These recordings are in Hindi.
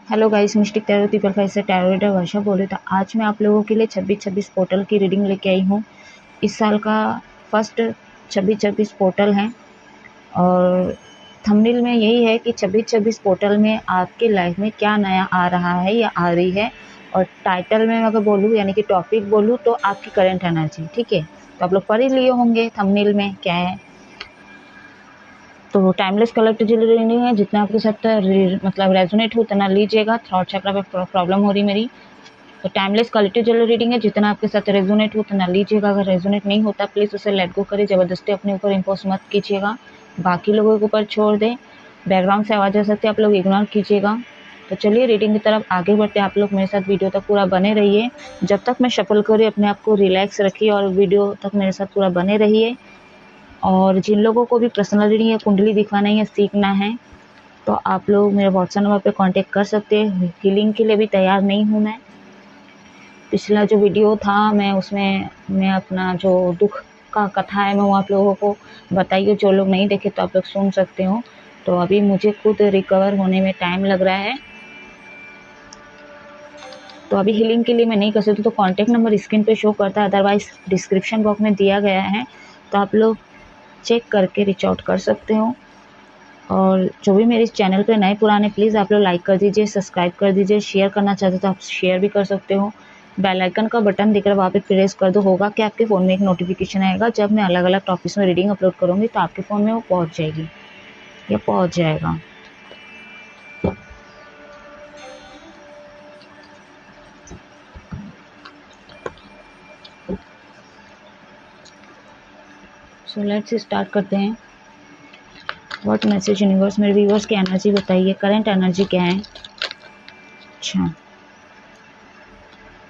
Hello guys, mistake tarot people five से टैरो रीडर वर्षा बोल रही। तो आज मैं आप लोगों के लिए 26-26 पोर्टल की रीडिंग लेके आई हूँ। इस साल का फर्स्ट 26-26 पोर्टल है और थंबनेल में यही है कि 26-26 पोर्टल में आपके लाइफ में क्या नया आ रहा है या आ रही है। और टाइटल में अगर बोलूँ यानी कि टॉपिक बोलूँ तो आपकी करंट एनर्जी। ठीक है, तो आप लोग पढ़ ही लिए होंगे थंबनेल में क्या है। तो टाइमलेस कलेक्टिव रीडिंग है, जितना आपके साथ मतलब रेजोनेट हो उतना लीजिएगा। थ्रॉट चक्र पे प्रॉब्लम हो रही मेरी, तो टाइमलेस कलेक्टिव रीडिंग है, जितना आपके साथ रेजोनेट हो उतना लीजिएगा। अगर रेजोनेट नहीं होता प्लीज़ उसे लेट गो करिए, ज़बरदस्ती अपने ऊपर इम्पोज मत कीजिएगा, बाकी लोगों के ऊपर छोड़ दें। बैकग्राउंड से आवाज़ आ सकती है, आप लोग इग्नोर कीजिएगा। तो चलिए रीडिंग की तरफ आगे बढ़ते हैं। आप लोग मेरे साथ वीडियो तक पूरा बने रहिए। जब तक मैं शफल करूँ अपने आप को रिलैक्स रखिए और वीडियो तक मेरे साथ पूरा बने रहिए। और जिन लोगों को भी पर्सनल रीडिंग या कुंडली दिखवाना है, सीखना है, तो आप लोग मेरे व्हाट्सएप नंबर पे कांटेक्ट कर सकते हैं। हीलिंग के लिए भी तैयार नहीं हूँ मैं। पिछला जो वीडियो था मैं अपना जो दुख का कथा है मैं वो आप लोगों को बताइए। जो लोग नहीं देखे तो आप लोग सुन सकते हो। तो अभी मुझे खुद रिकवर होने में टाइम लग रहा है, तो अभी हीलिंग के लिए मैं नहीं कर सकती। तो कांटेक्ट नंबर स्क्रीन पे शो करता है, अदरवाइज डिस्क्रिप्शन बॉक्स में दिया गया है, तो आप लोग चेक करके रीच आउट कर सकते हो। और जो भी मेरे इस चैनल पे नए पुराने प्लीज़ आप लोग लाइक कर दीजिए, सब्सक्राइब कर दीजिए। शेयर करना चाहते हो तो आप शेयर भी कर सकते हो। बेल आइकन का बटन दिख रहा है, वहाँ पे प्रेस कर दो। होगा कि आपके फ़ोन में एक नोटिफिकेशन आएगा, जब मैं अलग अलग टॉपिक्स में रीडिंग अपलोड करूँगी तो आपके फ़ोन में वो पहुँच जाएगी या पहुँच जाएगा। सो लेट्स स्टार्ट करते हैं। व्हाट मैसेज यूनिवर्स, मेरे व्यूवर्स की एनर्जी बताइए, करंट एनर्जी क्या है। अच्छा,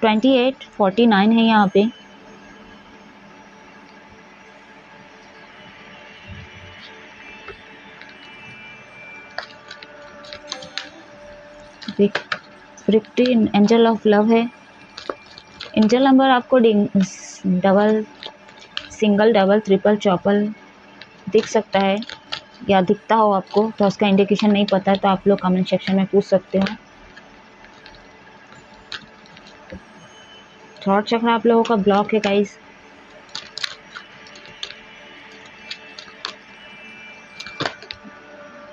28 49 है यहाँ पे। फिफ्टी एंजल ऑफ लव है। एंजल नंबर आपको double, single, double, triple, Chaupal दिख सकता है या दिखता हो आपको, तो उसका इंडिकेशन नहीं पता है तो आप लोग कमेंट सेक्शन में पूछ सकते हो। थॉट चक्र आप लोगों का ब्लॉक है गाइस।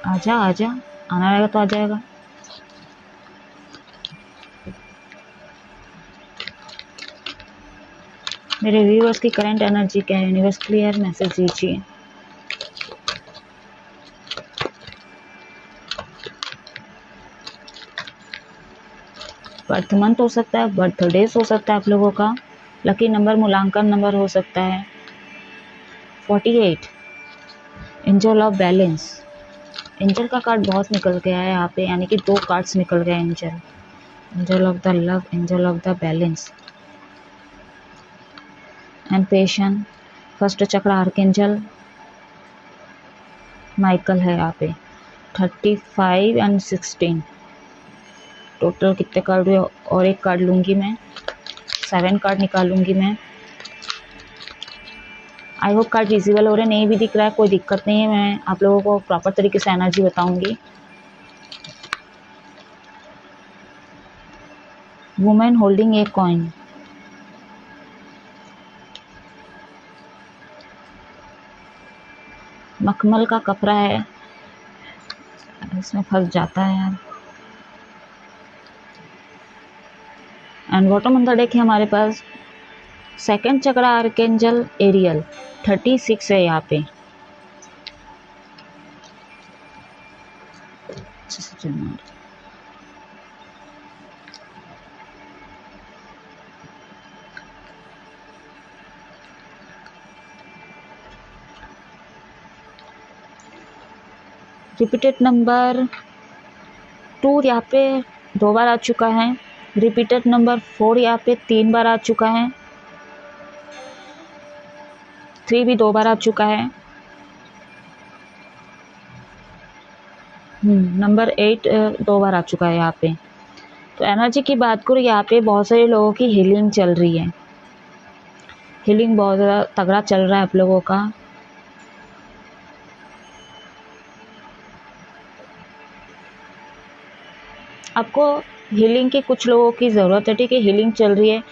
आजा आजा, आना रहेगा तो आ जाएगा। मेरे व्यूअर्स की करंट एनर्जी क्या है, यूनिवर्स क्लियर मैसेज दीजिए। बर्थ मंथ हो सकता है, बर्थडे हो सकता है आप लोगों का, लकी नंबर मूल्यांकन नंबर हो सकता है 48, एंजल ऑफ बैलेंस। एंजल का कार्ड बहुत निकल गया है यहाँ पे, यानी कि 2 कार्ड्स निकल गए। Angel, angel of the love, angel of the balance and patience. First चक्र आर्कएंजल माइकल है यहाँ पे। 35 एंड 16 टोटल कितने कार्ड हुए। और एक कार्ड लूँगी मैं, 7 कार्ड निकालूंगी मैं। आई होप कार्ड विजिबल हो रहे, नहीं भी दिख रहा है कोई दिक्कत नहीं है, मैं आप लोगों को प्रॉपर तरीके से एनर्जी बताऊंगी। वुमेन होल्डिंग ए कॉइन, मखमल का कपड़ा है, इसमें फंस जाता है यार। And bottom on the deck है हमारे पास सेकंड चक्र आर्कएंजल एरियल। 36 है यहाँ पे। रिपीटेड नंबर 2 यहाँ पे 2 बार आ चुका है। रिपीटेड नंबर 4 यहाँ पे 3 बार आ चुका है। 3 भी 2 बार आ चुका है। नंबर 8 2 बार आ चुका है यहाँ पे। तो एनर्जी की बात करूँ, यहाँ पे बहुत सारे लोगों की हीलिंग चल रही है। हीलिंग बहुत ज़्यादा तगड़ा चल रहा है आप लोगों का। आपको हीलिंग की कुछ लोगों की ज़रूरत है, ठीक है, हीलिंग चल रही है।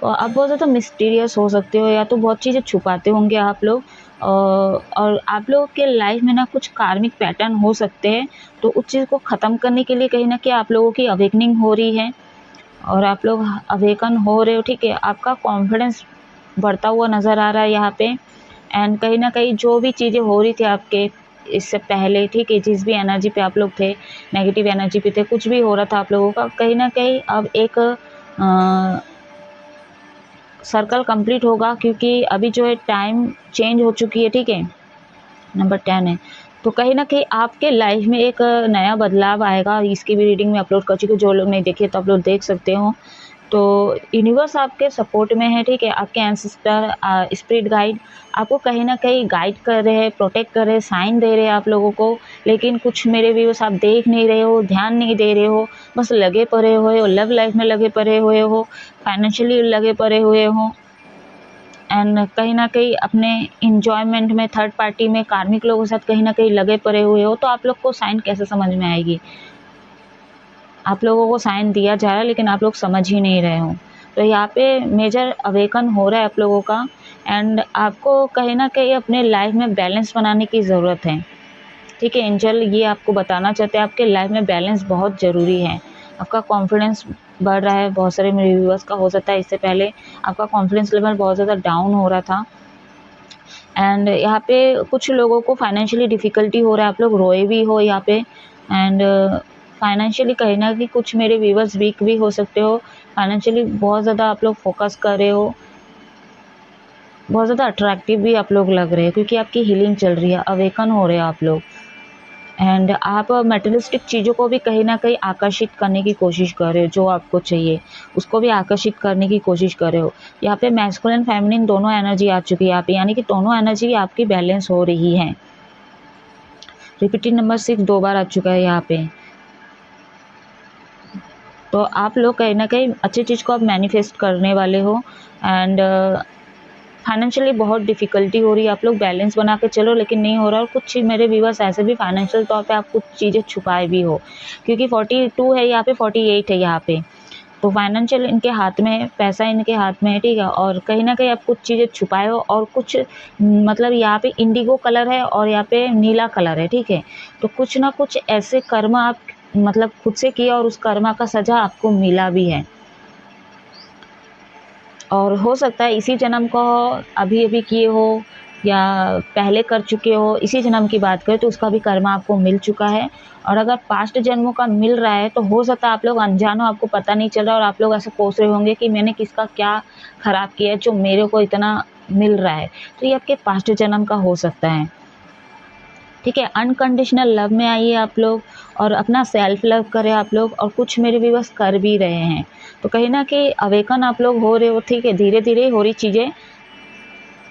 और आप बहुत ज़्यादा मिस्टीरियस हो सकते हो, या तो बहुत चीज़ें छुपाते होंगे आप लोग। और आप लोगों के लाइफ में ना कुछ कार्मिक पैटर्न हो सकते हैं, तो उस चीज़ को ख़त्म करने के लिए कहीं ना कहीं आप लोगों की अवेकनिंग हो रही है, और आप लोग अवेकन हो रहे हो, ठीक है। आपका कॉन्फिडेंस बढ़ता हुआ नज़र आ रहा है यहाँ पे। एंड कहीं ना कहीं जो भी चीज़ें हो रही थी आपके इससे पहले, ठीक है, जिस भी एनर्जी पे आप लोग थे, नेगेटिव एनर्जी पे थे, कुछ भी हो रहा था आप लोगों का, कहीं ना कहीं अब एक सर्कल कंप्लीट होगा, क्योंकि अभी जो है टाइम चेंज हो चुकी है, ठीक है। नंबर 10 है, तो कहीं ना कहीं आपके लाइफ में एक नया बदलाव आएगा। इसकी भी रीडिंग में अपलोड कर चुकी हूँ, जो लोग नहीं देखे तो आप लोग देख सकते हो। तो यूनिवर्स आपके सपोर्ट में है, ठीक है। आपके एंसेस्टर, स्पिरिट गाइड आपको कहीं ना कहीं गाइड कर रहे हैं, प्रोटेक्ट कर रहे हैं, साइन दे रहे हैं आप लोगों को। लेकिन कुछ मेरे व्यूअर्स आप देख नहीं रहे हो, ध्यान नहीं दे रहे हो, बस लगे पड़े हुए हो, लव लाइफ में लगे पड़े हुए हो, फाइनेंशियली लगे पड़े हुए हो, एंड कहीं ना कहीं अपने इंजॉयमेंट में, थर्ड पार्टी में, कार्मिक लोगों के साथ कहीं ना कहीं लगे पड़े हुए हो। तो आप लोग को साइन कैसे समझ में आएगी? आप लोगों को साइन दिया जा रहा है, लेकिन आप लोग समझ ही नहीं रहे हो। तो यहाँ पे मेजर अवेकन हो रहा है आप लोगों का। एंड आपको कहीं ना कहीं अपने लाइफ में बैलेंस बनाने की ज़रूरत है, ठीक है। एंजल ये आपको बताना चाहते हैं, आपके लाइफ में बैलेंस बहुत ज़रूरी है। आपका कॉन्फिडेंस बढ़ रहा है, बहुत सारे मेरे व्यूअर्स का हो सकता है इससे पहले आपका कॉन्फिडेंस लेवल बहुत ज़्यादा डाउन हो रहा था। एंड यहाँ पे कुछ लोगों को फाइनेंशियली डिफ़िकल्टी हो रहा है, आप लोग रोए भी हो यहाँ पे। एंड फाइनेंशियली कहीं ना कहीं कुछ मेरे व्यूअर्स वीक भी हो सकते हो। फाइनेंशियली बहुत ज़्यादा आप लोग फोकस कर रहे हो, बहुत ज़्यादा अट्रैक्टिव भी आप लोग लग रहे हैं, क्योंकि आपकी हीलिंग चल रही है, अवेकन हो रहे हो आप लोग। एंड आप मटेरियलिस्टिक चीज़ों को भी कहीं ना कहीं आकर्षित करने की कोशिश कर रहे हो, जो आपको चाहिए उसको भी आकर्षित करने की कोशिश कर रहे हो। यहाँ पे मैस्कुलिन फेमिनिन दोनों एनर्जी आ चुकी है यहाँ पे, यानी कि दोनों एनर्जी आपकी बैलेंस हो रही है। रिपीटेड नंबर 6 2 बार आ चुका है यहाँ पे। तो आप लोग कहीं ना कहीं अच्छी चीज़ को आप मैनिफेस्ट करने वाले हो। एंड फाइनेंशियली बहुत डिफ़िकल्टी हो रही है, आप लोग बैलेंस बना के चलो, लेकिन नहीं हो रहा। और कुछ मेरे व्यूअर्स ऐसे भी फाइनेंशियल तौर पे आप कुछ चीज़ें छुपाए भी हो, क्योंकि 42 है यहाँ पे, 48 है यहाँ पे। तो फाइनेंशियल इनके हाथ में है, पैसा इनके हाथ में है, ठीक है। और कहीं ना कहीं आप कुछ चीज़ें छुपाए हो, और कुछ मतलब यहाँ पे इंडिगो कलर है और यहाँ पे नीला कलर है, ठीक है। तो कुछ ना कुछ ऐसे कर्म आप मतलब खुद से किया, और उस कर्मा का सजा आपको मिला भी है। और हो सकता है इसी जन्म को अभी अभी किए हो, या पहले कर चुके हो, इसी जन्म की बात करें तो उसका भी कर्मा आपको मिल चुका है। और अगर पास्ट जन्मों का मिल रहा है, तो हो सकता है आप लोग अनजान हो, आपको पता नहीं चल रहा, और आप लोग ऐसे कोस रहे होंगे कि मैंने किसका क्या खराब किया है जो मेरे को इतना मिल रहा है। तो ये आपके पास्ट जन्म का हो सकता है, ठीक है। अनकंडीशनल लव में आइए आप लोग, और अपना सेल्फ लव करें आप लोग, और कुछ मेरे व्यूअर्स कर भी रहे हैं। तो कहीं ना कहीं अवेकन आप लोग हो रहे हो, ठीक है। धीरे धीरे हो रही चीज़ें,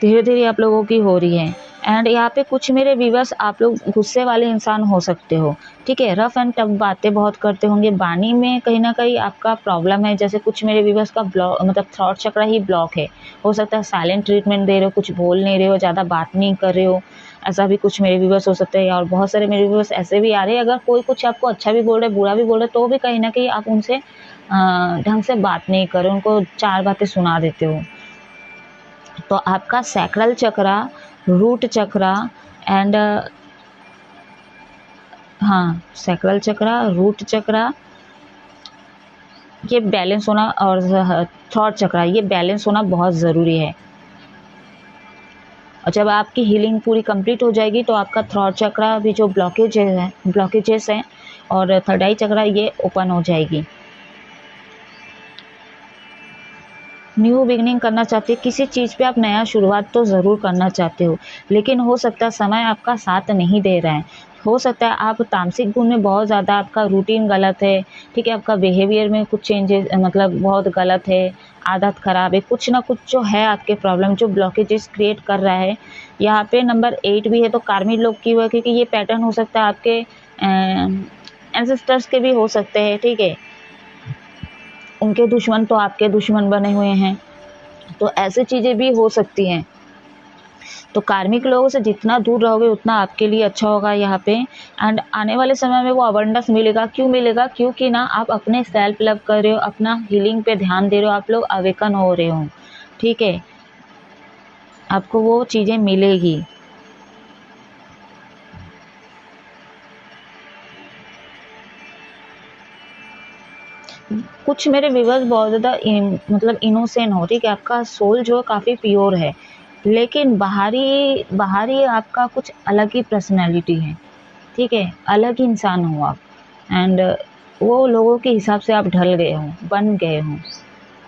धीरे धीरे आप लोगों की हो रही है। एंड यहाँ पे कुछ मेरे व्यूअर्स आप लोग गुस्से वाले इंसान हो सकते हो, ठीक है। रफ एंड टफ बातें बहुत करते होंगे, वाणी में कहीं ना कहीं आपका प्रॉब्लम है। जैसे कुछ मेरे व्यूअर्स का ब्लॉक, मतलब थ्रॉट चक्र ही ब्लॉक है। हो सकता है साइलेंट ट्रीटमेंट दे रहे हो, कुछ बोल नहीं रहे हो, ज़्यादा बात नहीं कर रहे हो, ऐसा भी कुछ मेरे व्यूअर्स हो सकते हैं। और बहुत सारे मेरे व्यूअर्स ऐसे भी आ रहे हैं, अगर कोई कुछ आपको अच्छा भी बोल रहे, बुरा भी बोल रहे, तो भी कहीं ना कहीं आप उनसे ढंग से बात नहीं कर रहे, उनको चार बातें सुना देते हो। तो आपका sacral chakra, root chakra, and हाँ, सैक्रल चक्रा, रूट चक्रा, ये बैलेंस होना, और थ्रॉट चक्रा, ये बैलेंस होना बहुत ज़रूरी है। और जब आपकी हीलिंग पूरी कंप्लीट हो जाएगी, तो आपका थ्रॉट चक्रा भी जो ब्लॉकेजेस हैं और थर्ड आई चक्रा, ये ओपन हो जाएगी। न्यू बिगनिंग करना चाहते हैं, किसी चीज़ पे आप नया शुरुआत तो ज़रूर करना चाहते हो, लेकिन हो सकता है समय आपका साथ नहीं दे रहा है। हो सकता है आप तामसिक गुण में बहुत ज़्यादा, आपका रूटीन गलत है, ठीक है। आपका बिहेवियर में कुछ चेंजेस मतलब बहुत गलत है, आदत ख़राब है, कुछ ना कुछ जो है आपके प्रॉब्लम जो ब्लॉकेजेस क्रिएट कर रहा है। यहाँ पे नंबर 8 भी है, तो कार्मिक लोग की हुआ, क्योंकि ये पैटर्न हो सकता है आपके एंसेस्टर्स के भी हो सकते हैं, ठीक है। उनके दुश्मन तो आपके दुश्मन बने हुए हैं, तो ऐसी चीज़ें भी हो सकती हैं। तो कार्मिक लोगों से जितना दूर रहोगे उतना आपके लिए अच्छा होगा यहाँ पे। एंड आने वाले समय में वो अबंडेंस मिलेगा। क्यों मिलेगा? क्योंकि ना आप अपने सेल्फ लव कर रहे हो, अपना हीलिंग पे ध्यान दे रहे हो, आप लोग अवेकन हो रहे हो, ठीक है, आपको वो चीज़ें मिलेगी। कुछ मेरे व्यूअर्स बहुत ज़्यादा मतलब इनोसेंट हो, ठीक है, आपका सोल जो है काफ़ी प्योर है, लेकिन बाहरी बाहरी आपका कुछ अलग ही पर्सनैलिटी है, ठीक है, अलग ही इंसान हो आप। एंड वो लोगों के हिसाब से आप ढल गए हो, बन गए हो।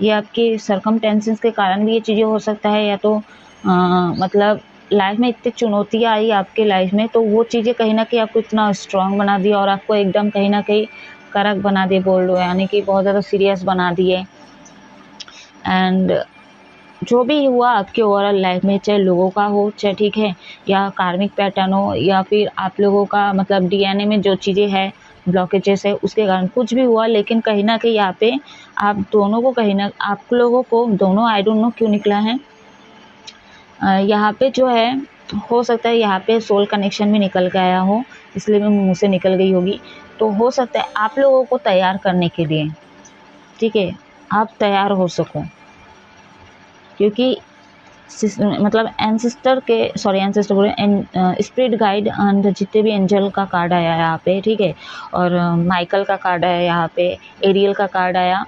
ये आपके सर्कमटेंसेस के कारण भी ये चीज़ें हो सकता है, या तो मतलब लाइफ में इतनी चुनौतियाँ आई आपके लाइफ में, तो वो चीज़ें कहीं न कहीं आपको इतना स्ट्रॉन्ग बना दिया और आपको एकदम कहीं न कहीं कड़क बना दिए, बोल लो, यानी कि बहुत ज़्यादा सीरियस बना दिए। एंड जो भी हुआ आपके ओवरऑल लाइफ में, चाहे लोगों का हो, चाहे ठीक है, या कार्मिक पैटर्न हो, या फिर आप लोगों का मतलब डीएनए में जो चीज़ें हैं, ब्लॉकेजेस है, उसके कारण कुछ भी हुआ, लेकिन कहीं न कहीं यहाँ पे आप दोनों को कहीं न आप लोगों को दोनों, आई डोंट नो क्यों निकला है, यहाँ पे जो है, हो सकता है यहाँ पे सोल कनेक्शन भी निकल के आया हो, इसलिए मैं मुँह से निकल गई होगी। तो हो सकता है आप लोगों को तैयार करने के लिए, ठीक है, आप तैयार हो सको, क्योंकि मतलब एंसेस्टर के, सॉरी एंसेस्टर बोले, स्पिरिट गाइड एंड जितने भी एंजल का कार्ड आया यहाँ पे, ठीक है, और माइकल का कार्ड आया यहाँ पे, एरियल का कार्ड आया।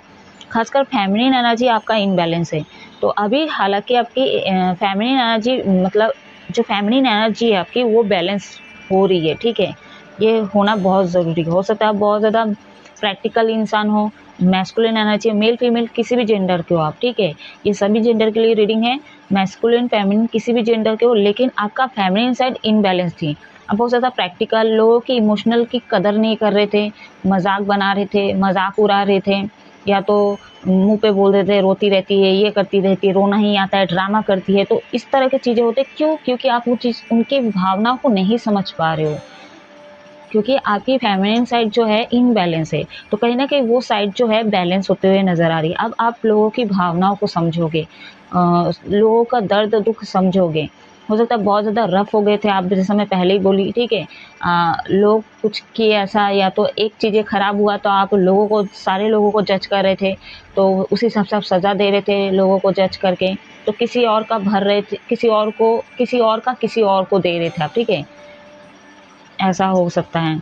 खासकर फेमिनिन एनर्जी आपका इनबैलेंस है। तो अभी हालांकि आपकी फेमिनिन एनर्जी, मतलब जो फेमिनिन एनर्जी है आपकी, वो बैलेंस हो रही है, ठीक है, ये होना बहुत ज़रूरी है। हो सकता है आप बहुत ज़्यादा प्रैक्टिकल इंसान हो, मैस्कुलिन एनर्जी, मेल फीमेल किसी भी जेंडर के हो आप, ठीक है, ये सभी जेंडर के लिए रीडिंग है, मैस्कुलिन फेमिनिन किसी भी जेंडर के हो, लेकिन आपका फेमिनिन साइड इनबैलेंस थी। आप बहुत ज़्यादा प्रैक्टिकल, लोगों की इमोशनल की कदर नहीं कर रहे थे, मजाक बना रहे थे, मजाक उड़ा रहे थे, या तो मुंह पे बोल देते हैं रोती रहती है, ये करती रहती है, रोना ही आता है, ड्रामा करती है। तो इस तरह की चीज़ें होती है। क्यों? क्योंकि आप वो चीज़, उनकी भावनाओं को नहीं समझ पा रहे हो, क्योंकि आपकी फेमिनिन साइड जो है इनबैलेंस है। तो कहीं ना कहीं वो साइड जो है बैलेंस होते हुए नज़र आ रही है। अब आप लोगों की भावनाओं को समझोगे, लोगों का दर्द दुख समझोगे। हो सकता है बहुत ज़्यादा रफ हो गए थे आप, जैसा मैं पहले ही बोली, ठीक है, लोग कुछ किए ऐसा, या तो एक चीज़ें ख़राब हुआ तो आप लोगों को, सारे लोगों को जज कर रहे थे, तो उसी हिसाब से आप सज़ा दे रहे थे लोगों को जज करके, तो किसी और का भर रहे थे, किसी और का किसी और को दे रहे थे आप, ठीक है, ऐसा हो सकता है।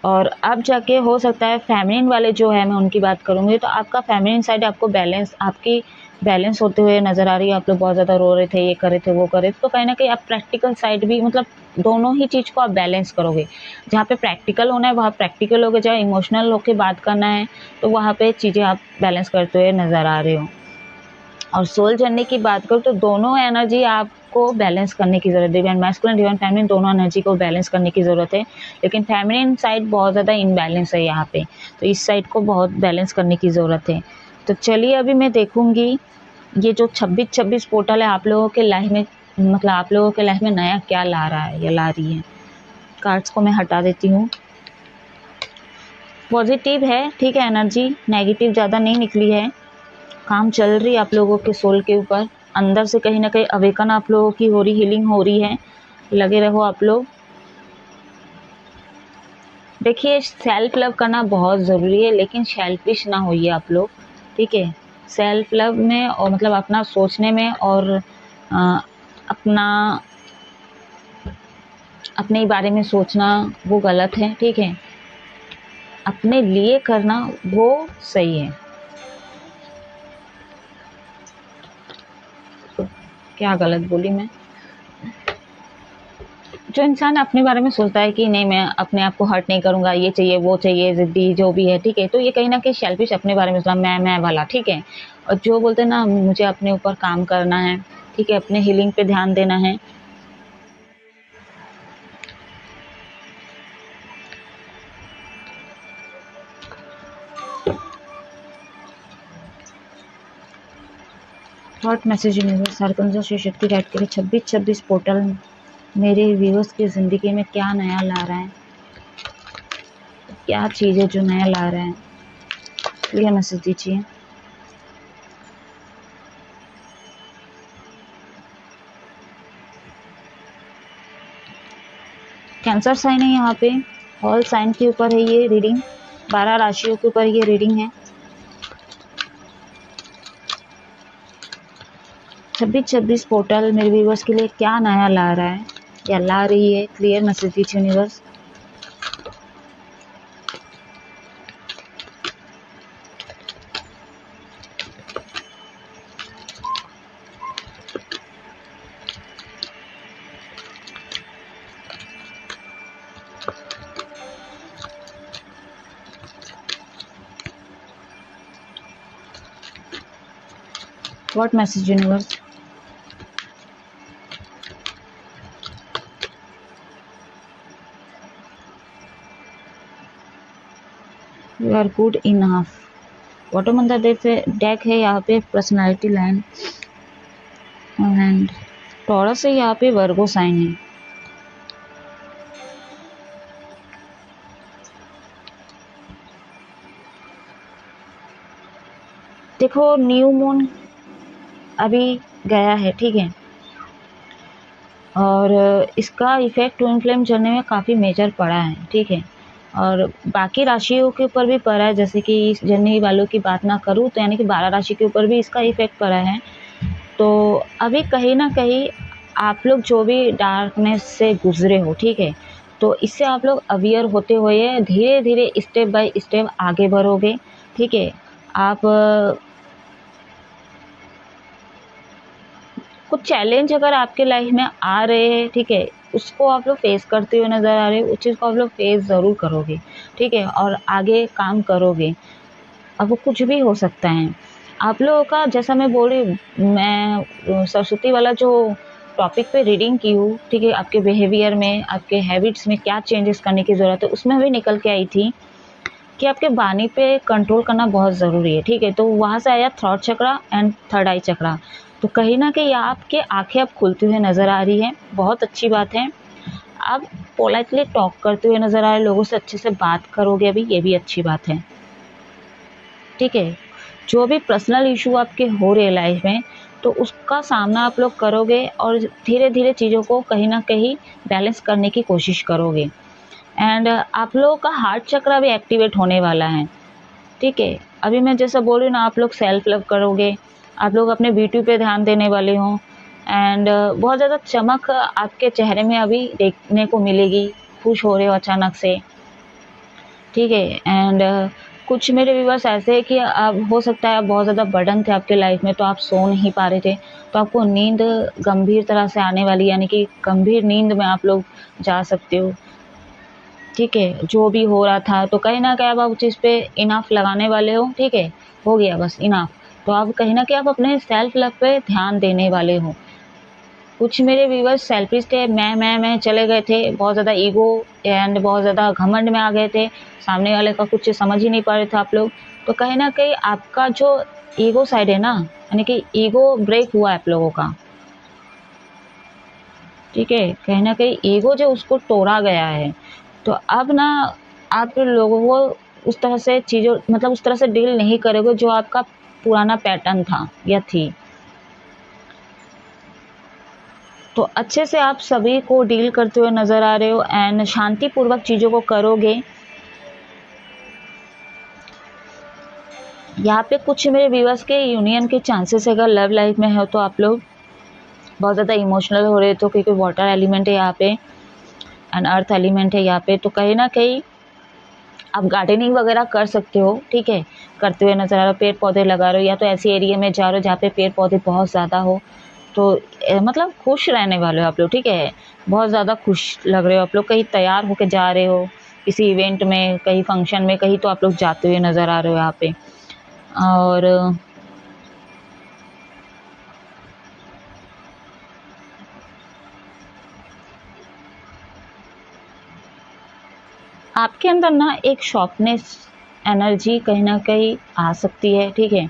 और अब जाके हो सकता है फेमिनिन वाले जो है, मैं उनकी बात करूँगी, तो आपका फेमिनिन साइड आपको बैलेंस, आपकी बैलेंस होते हुए नज़र आ रही है। आप लोग बहुत ज़्यादा रो रहे थे, ये कर रहे थे, वो कर रहे थे, तो कहीं न कहीं आप प्रैक्टिकल साइड भी, मतलब दोनों ही चीज़ को आप बैलेंस करोगे। जहाँ पे प्रैक्टिकल होना है वहाँ प्रैक्टिकल होगे, जहाँ इमोशनल होके बात करना है तो वहाँ पे चीज़ें आप बैलेंस करते हुए नज़र आ रहे हो। और सोल जर्नी की बात करूँ तो दोनों एनर्जी आपको बैलेंस करने की ज़रूरत है। डिवाइन मैस्कुलिन, डिवाइन फेमिनिन, दोनों एनर्जी को बैलेंस करने की ज़रूरत है। लेकिन फेमिनिन साइड बहुत ज़्यादा इनबैलेंस है यहाँ पे, तो इस साइड को बहुत बैलेंस करने की ज़रूरत है। तो चलिए अभी मैं देखूँगी ये जो 26-26 पोर्टल है आप लोगों के लाइफ में, मतलब आप लोगों के लाइफ में नया क्या ला रहा है या ला रही है। कार्ड्स को मैं हटा देती हूँ। पॉजिटिव है, ठीक है, एनर्जी नेगेटिव ज़्यादा नहीं निकली है। काम चल रही है आप लोगों के सोल के ऊपर, अंदर से कहीं ना कहीं अवेकन आप लोगों की हो रही, हीलिंग हो रही है, लगे रहो आप लोग। देखिए, सेल्फ लव करना बहुत ज़रूरी है, लेकिन सेल्फिश ना होइए आप लोग, ठीक है, सेल्फ लव में और मतलब अपना सोचने में और अपना अपने ही बारे में सोचना वो गलत है, ठीक है, अपने लिए करना वो सही है। क्या गलत बोली मैं? जो इंसान अपने बारे में सोचता है कि नहीं, मैं अपने आप को हर्ट नहीं करूंगा, ये चाहिए वो चाहिए, जिद्दी जो भी है, ठीक है, तो ये कहीं ना कहीं सेल्फिश, अपने बारे में सोचना, मैं वाला, ठीक है। और जो बोलते हैं ना, मुझे अपने ऊपर काम करना है, ठीक है, अपने हीलिंग पे ध्यान देना है। Thought message universe, सरकंजा Shiv Shakti guide के लिए 26-26 पोर्टल मेरे व्यूअर्स की ज़िंदगी में क्या नया ला रहा है, क्या चीज़ है जो नया ला रहा है, क्लियर मैसेज दीजिए। कैंसर साइन है यहाँ पे, ऑल साइन के ऊपर है ये रीडिंग, 12 राशियों के ऊपर ये रीडिंग है। 26-26 पोर्टल मेरे व्यूवर्स के लिए क्या नया ला रहा है या ला रही है, क्लियर मैसेज दीजिए universe. What message universe? You are good enough. Bottom of the deck है यहाँ पे पर्सनालिटी लाइन एंड टॉरस है, यहाँ पे वर्गो साइन है। देखो न्यू मून अभी गया है, ठीक है, और इसका इफेक्ट ट्विन फ्लेम जर्नी में काफ़ी मेजर पड़ा है, ठीक है, और बाकी राशियों के ऊपर भी पड़ा है। जैसे कि इस जर्नी वालों की बात ना करूँ तो यानी कि 12 राशि के ऊपर भी इसका इफेक्ट पड़ा है। तो अभी कहीं ना कहीं आप लोग जो भी डार्कनेस से गुजरे हो, ठीक है, तो इससे आप लोग अवेयर होते हुए धीरे धीरे स्टेप बाय स्टेप आगे बढ़ोगे, ठीक है। आप कुछ चैलेंज अगर आपके लाइफ में आ रहे हैं, ठीक है, उसको आप लोग फेस करते हुए नज़र आ रहे हो, उस चीज़ को आप लोग फेस ज़रूर करोगे, ठीक है, और आगे काम करोगे। अब वो कुछ भी हो सकता है आप लोगों का, जैसा मैं बोल रही हूँ, मैं सरस्वती वाला जो टॉपिक पे रीडिंग की हूँ, ठीक है, आपके बिहेवियर में, आपके हैबिट्स में क्या चेंजेस करने की ज़रूरत है, उसमें भी निकल के आई थी कि आपके वाणी पे कंट्रोल करना बहुत ज़रूरी है, ठीक है। तो वहाँ से आया थ्रोट चक्रा एंड थर्ड आई चक्रा। तो कहीं ना कहीं आपके आंखें अब खुलती हुई नज़र आ रही है, बहुत अच्छी बात है। आप पोलाइटली टॉक करते हुए नज़र आ रहे, लोगों से अच्छे से बात करोगे अभी, ये भी अच्छी बात है, ठीक है। जो भी पर्सनल इशू आपके हो रहे लाइफ में, तो उसका सामना आप लोग करोगे और धीरे धीरे चीज़ों को कहीं ना कहीं बैलेंस करने की कोशिश करोगे। एंड आप लोगों का हार्ट चक्र भी एक्टिवेट होने वाला है, ठीक है। अभी मैं जैसा बोल रही हूँ ना, आप लोग सेल्फ लव करोगे, आप लोग अपने ब्यूटी पे ध्यान देने वाले हो, एंड बहुत ज़्यादा चमक आपके चेहरे में अभी देखने को मिलेगी, खुश हो रहे हो अचानक से, ठीक है। एंड कुछ मेरे व्यूवर्स ऐसे हैं कि अब हो सकता है आप बहुत ज़्यादा बर्डन थे आपके लाइफ में, तो आप सो नहीं पा रहे थे, तो आपको नींद गंभीर तरह से आने वाली, यानी कि गंभीर नींद में आप लोग जा सकते हो, ठीक है। जो भी हो रहा था तो कहीं ना कहीं अब आप उस चीज़ पे इनाफ लगाने वाले हो, ठीक है, हो गया बस इनाफ। तो आप कहीं ना कहीं आप अपने सेल्फ लव पे ध्यान देने वाले हो। कुछ मेरे व्यूवर्स सेल्फिश थे, मैं चले गए थे, बहुत ज़्यादा ईगो एंड बहुत ज़्यादा घमंड में आ गए थे, सामने वाले का कुछ समझ ही नहीं पा रहे थे आप लोग। तो कहीं ना कहीं आपका जो ईगो साइड है ना, यानी कि ईगो ब्रेक हुआ है आप लोगों का, ठीक है, कहीं ना कहीं ईगो जो उसको तोड़ा गया है। तो अब ना आप लोगों को उस तरह से चीज़ों, मतलब उस तरह से डील नहीं करोगे जो आपका पुराना पैटर्न था या थी। तो अच्छे से आप सभी को डील करते हुए नज़र आ रहे हो एंड शांतिपूर्वक चीज़ों को करोगे। यहाँ पे कुछ मेरे व्यूअर्स के यूनियन के चांसेस अगर लव लाइफ में हो तो आप लोग बहुत ज़्यादा इमोशनल हो रहे, तो क्योंकि वाटर एलिमेंट है यहाँ पे एंड अर्थ एलिमेंट है यहाँ पे, तो कहीं ना कहीं आप गार्डनिंग वगैरह कर सकते हो, ठीक है, करते हुए नज़र आ रहे हो, पेड़ पौधे लगा रहे हो, या तो ऐसी एरिया में जा रहे हो जहाँ पे पेड़ पौधे बहुत ज़्यादा हो, तो मतलब खुश रहने वाले हो आप लोग, ठीक है, बहुत ज़्यादा खुश लग रहे हो आप लोग। कहीं तैयार होके जा रहे हो किसी इवेंट में, कहीं फंक्शन में, कहीं तो आप लोग जाते हुए नज़र आ रहे हो यहाँ पे। और आपके अंदर ना एक शॉर्पनेस एनर्जी कहीं ना कहीं आ सकती है, ठीक है।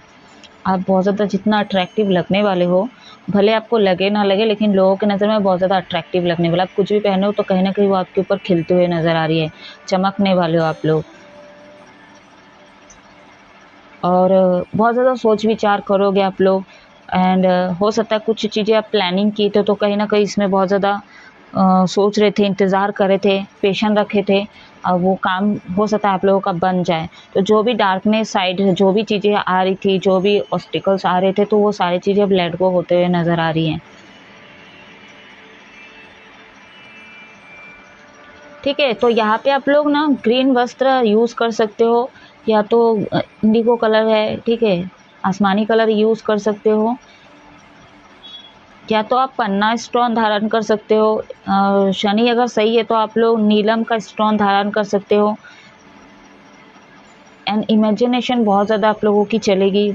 आप बहुत ज़्यादा जितना अट्रैक्टिव लगने वाले हो, भले आपको लगे ना लगे, लेकिन लोगों की नज़र में बहुत ज़्यादा अट्रैक्टिव लगने वाला, आप कुछ भी पहने हो तो कहीं ना कहीं वो आपके ऊपर खिलते हुए नज़र आ रही है, चमकने वाले हो आप लोग। और बहुत ज़्यादा सोच विचार करोगे आप लोग एंड हो सकता है कुछ चीज़ें आप प्लानिंग की तो कहीं ना कहीं इसमें बहुत ज़्यादा सोच रहे थे, इंतज़ार कर रहे थे, पेशेंस रखे थे, अब वो काम हो सकता है आप लोगों का बन जाए। तो जो भी डार्कनेस साइड, जो भी चीज़ें आ रही थी, जो भी ऑब्स्टिकल्स आ रहे थे, तो वो सारी चीज़ें अब लेट गो होते हुए नज़र आ रही हैं। ठीक है, तो यहाँ पे आप लोग ना ग्रीन वस्त्र यूज़ कर सकते हो, या तो इंडिगो कलर है, ठीक है, आसमानी कलर यूज़ कर सकते हो, या तो आप पन्ना स्टोन धारण कर सकते हो। शनि अगर सही है तो आप लोग नीलम का स्टोन धारण कर सकते हो। एंड इमेजिनेशन बहुत ज़्यादा आप लोगों की चलेगी,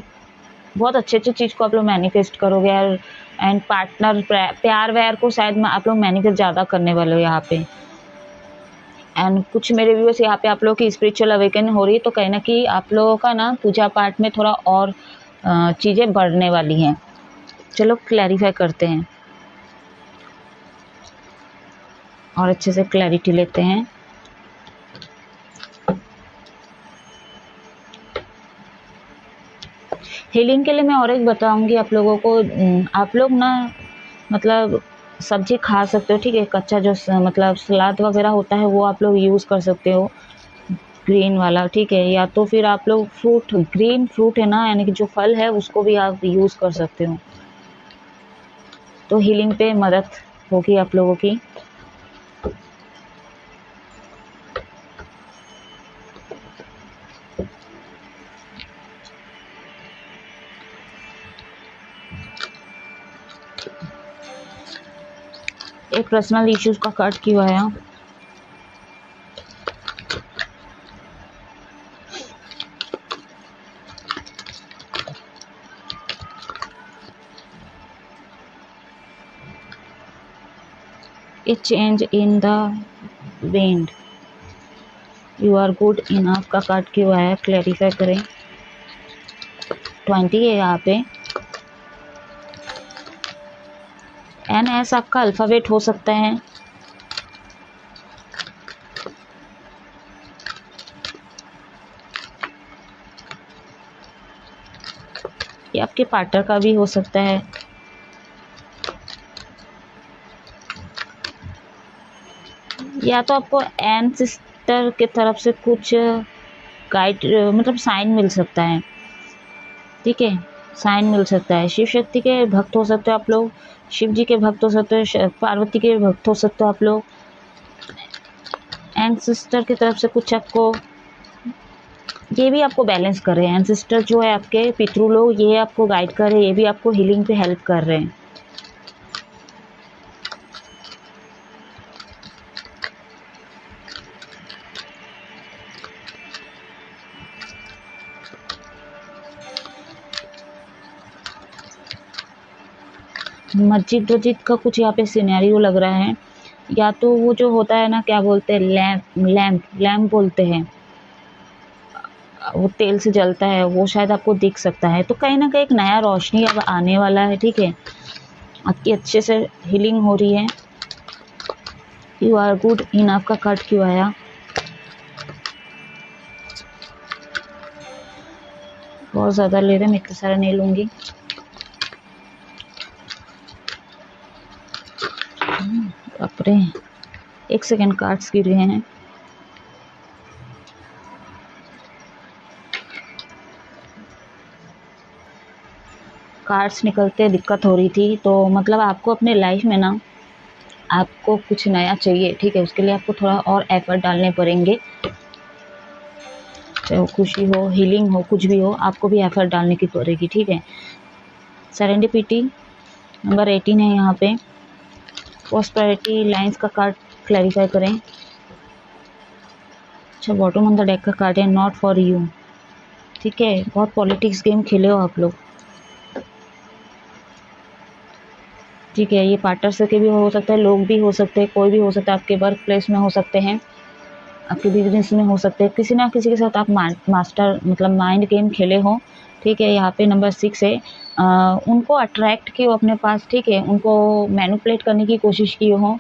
बहुत अच्छे अच्छे चीज़ को आप लोग मैनिफेस्ट करोगे। एंड पार्टनर, प्यार व्यार को शायद आप लोग मैनिफेस्ट ज़्यादा करने वाले हो यहाँ पे। एंड कुछ मेरे व्यूअर्स यहाँ पे आप लोगों की स्पिरिचुअल अवेकनिंग हो रही है, तो कहीं ना कहीं आप लोगों का ना पूजा पाठ में थोड़ा और चीज़ें बढ़ने वाली हैं। चलो क्लैरिफाई करते हैं और अच्छे से क्लैरिटी लेते हैं। हीलिंग के लिए मैं और एक बताऊंगी आप लोगों को। आप लोग ना मतलब सब्जी खा सकते हो, ठीक है, कच्चा जो मतलब सलाद वगैरह होता है वो आप लोग यूज़ कर सकते हो, ग्रीन वाला, ठीक है। या तो फिर आप लोग फ्रूट, ग्रीन फ्रूट है ना, यानी कि जो फल है उसको भी आप यूज़ कर सकते हो, तो हीलिंग पे मदद होगी आप लोगों की। एक पर्सनल इश्यूज का कार्ड क्यों आया? A change in the wind, you are good enough का कार्ड क्यों आया? क्लैरिफाई करें। 20 है यहाँ पे। एन एस आपका अल्फ़ाबेट हो सकता है। ये आपके पार्टनर का भी हो सकता है। या तो आपको एन सिस्टर की तरफ से कुछ गाइड, मतलब साइन मिल सकता है, ठीक है, साइन मिल सकता है। शिव शक्ति के भक्त हो सकते हो आप लोग, शिव जी के भक्त हो सकते हो, पार्वती के भक्त हो सकते हो आप लोग। एंसेस्टर की तरफ से कुछ आपको, ये भी आपको बैलेंस कर रहे हैं। एंसेस्टर जो है आपके पितृ लोग, ये आपको गाइड कर रहे हैं, ये भी आपको हीलिंग पे हेल्प कर रहे हैं। मस्जिद वस्जिद का कुछ यहाँ पे सिनेरियो लग रहा है, या तो वो जो होता है ना, क्या बोलते हैं, लैम्प, लैम्प बोलते हैं, वो तेल से जलता है, वो शायद आपको दिख सकता है। तो कहीं ना कहीं एक नया रोशनी अब आने वाला है, ठीक है, आपकी अच्छे से हीलिंग हो रही है। यू आर गुड इन आपका कार्ड क्यों आया? बहुत ज़्यादा ले रहे हैं, मैं इतना सारा नहीं लूँगी। बाप रे, एक सेकेंड, कार्ड्स गिर गए हैं। कार्ड्स निकलते दिक्कत हो रही थी, तो मतलब आपको अपने लाइफ में ना, आपको कुछ नया चाहिए, ठीक है, उसके लिए आपको थोड़ा और एफर्ट डालने पड़ेंगे। चाहे वो खुशी हो, हीलिंग हो, कुछ भी हो, आपको भी एफर्ट डालने की पड़ेगी, ठीक है। सेरेंडिपिटी नंबर 18 है यहाँ पे। प्रॉस्पेरिटी लाइंस का कार्ड क्लैरिफाई करें। अच्छा, बॉटम ऑन द डेक का कार्ड है नॉट फॉर यू, ठीक है, बहुत पॉलिटिक्स गेम खेले हो आप लोग, ठीक है। ये पार्टनर से के भी हो सकता है, लोग भी हो सकते हैं, कोई भी हो सकता है, आपके वर्क प्लेस में हो सकते हैं, आपके बिजनेस में हो सकते हैं, किसी ना किसी के साथ आप मास्टर मतलब माइंड गेम खेले हो, ठीक है। यहाँ पे नंबर 6 है। उनको अट्रैक्ट किए हो अपने पास, ठीक है, उनको मैनिपुलेट करने की कोशिश की हो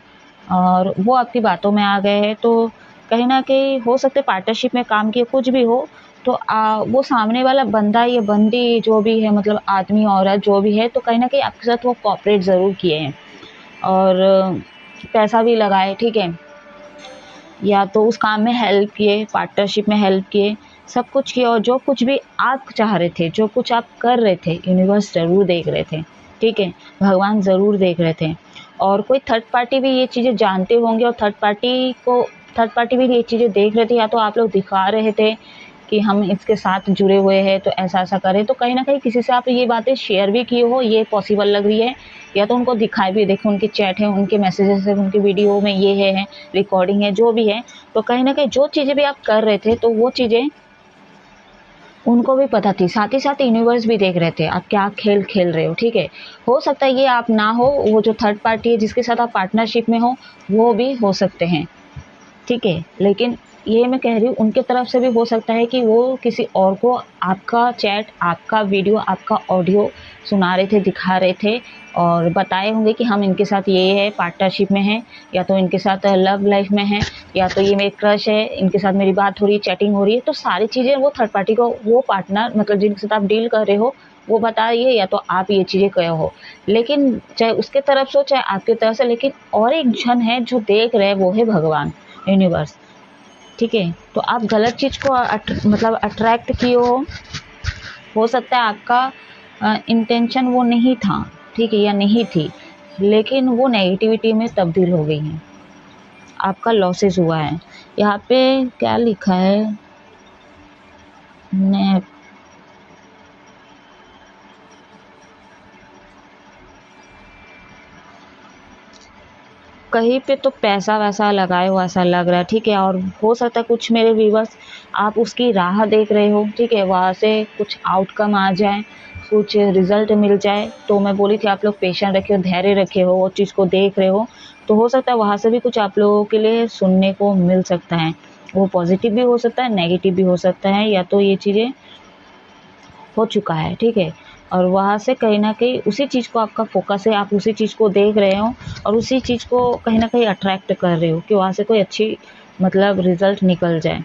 और वो आपकी बातों में आ गए हैं। तो कहीं ना कहीं हो सकते पार्टनरशिप में काम किए, कुछ भी हो, तो वो सामने वाला बंदा या बंदी जो भी है, मतलब आदमी औरत जो भी है, तो कहीं ना कहीं आपके साथ वो कॉपरेट ज़रूर किए हैं। और पैसा भी लगाए, ठीक है, या तो उस काम में हेल्प किए, पार्टनरशिप में हेल्प किए, सब कुछ किया, और जो कुछ भी आप चाह रहे थे, जो कुछ आप कर रहे थे, यूनिवर्स ज़रूर देख रहे थे, ठीक है, भगवान ज़रूर देख रहे थे। और कोई थर्ड पार्टी भी ये चीज़ें जानते होंगे, और थर्ड पार्टी भी ये चीज़ें देख रहे थे, या तो आप लोग दिखा रहे थे कि हम इसके साथ जुड़े हुए हैं तो ऐसा-ऐसा करें, तो कहीं न कहीं किसी से आप ये बातें शेयर भी किए हो, ये पॉसिबल लग रही है, या तो उनको दिखाई भी, देखो उनके चैट हैं, उनके मैसेजेस हैं, उनकी वीडियो में ये है, रिकॉर्डिंग है, जो भी है, तो कहीं न कहीं जो चीज़ें भी आप कर रहे थे, तो वो चीज़ें उनको भी पता थी, साथ ही साथ यूनिवर्स भी देख रहे थे आप क्या खेल खेल रहे हो, ठीक है। हो सकता है ये आप ना हो, वो जो थर्ड पार्टी है जिसके साथ आप पार्टनरशिप में हो, वो भी हो सकते हैं, ठीक है। लेकिन ये मैं कह रही हूँ उनके तरफ से भी हो सकता है कि वो किसी और को आपका चैट, आपका वीडियो, आपका ऑडियो सुना रहे थे, दिखा रहे थे, और बताए होंगे कि हम इनके साथ ये है, पार्टनरशिप में हैं, या तो इनके साथ लव लाइफ में हैं, या तो ये मेरे क्रश है, इनके साथ मेरी बात हो रही है, चैटिंग हो रही है। तो सारी चीज़ें वो थर्ड पार्टी को, वो पार्टनर मतलब जिनके साथ आप डील कर रहे हो, वो बता रही है, या तो आप ये चीज़ें कहे हो। लेकिन चाहे उसके तरफ से हो, चाहे आपकी तरफ से, लेकिन और एक जन है जो देख रहे हैं, वो है भगवान, यूनिवर्स, ठीक है। तो आप गलत चीज़ को मतलब अट्रैक्ट किए हो सकता है आपका इंटेंशन वो नहीं था, ठीक है, या नहीं थी, लेकिन वो नेगेटिविटी में तब्दील हो गई है, आपका लॉसेस हुआ है। यहाँ पे क्या लिखा है, ने कहीं पे तो पैसा वैसा लगाए हो ऐसा लग रहा है, ठीक है। और हो सकता है कुछ मेरे व्यूवर्स आप उसकी राह देख रहे हो, ठीक है, वहाँ से कुछ आउटकम आ जाए, कुछ रिजल्ट मिल जाए। तो मैं बोली थी आप लोग पेशेंस रखे हो, धैर्य रखे हो, वो चीज़ को देख रहे हो, तो हो सकता है वहाँ से भी कुछ आप लोगों के लिए सुनने को मिल सकता है। वो पॉजिटिव भी हो सकता है, नेगेटिव भी हो सकता है, या तो ये चीज़ें हो चुका है, ठीक है। और वहाँ से कहीं न कहीं उसी चीज़ को आपका फ़ोकस है, आप उसी चीज़ को देख रहे हो, और उसी चीज़ को कहीं न कहीं अट्रैक्ट कर रहे हो कि वहाँ से कोई अच्छी मतलब रिज़ल्ट निकल जाए।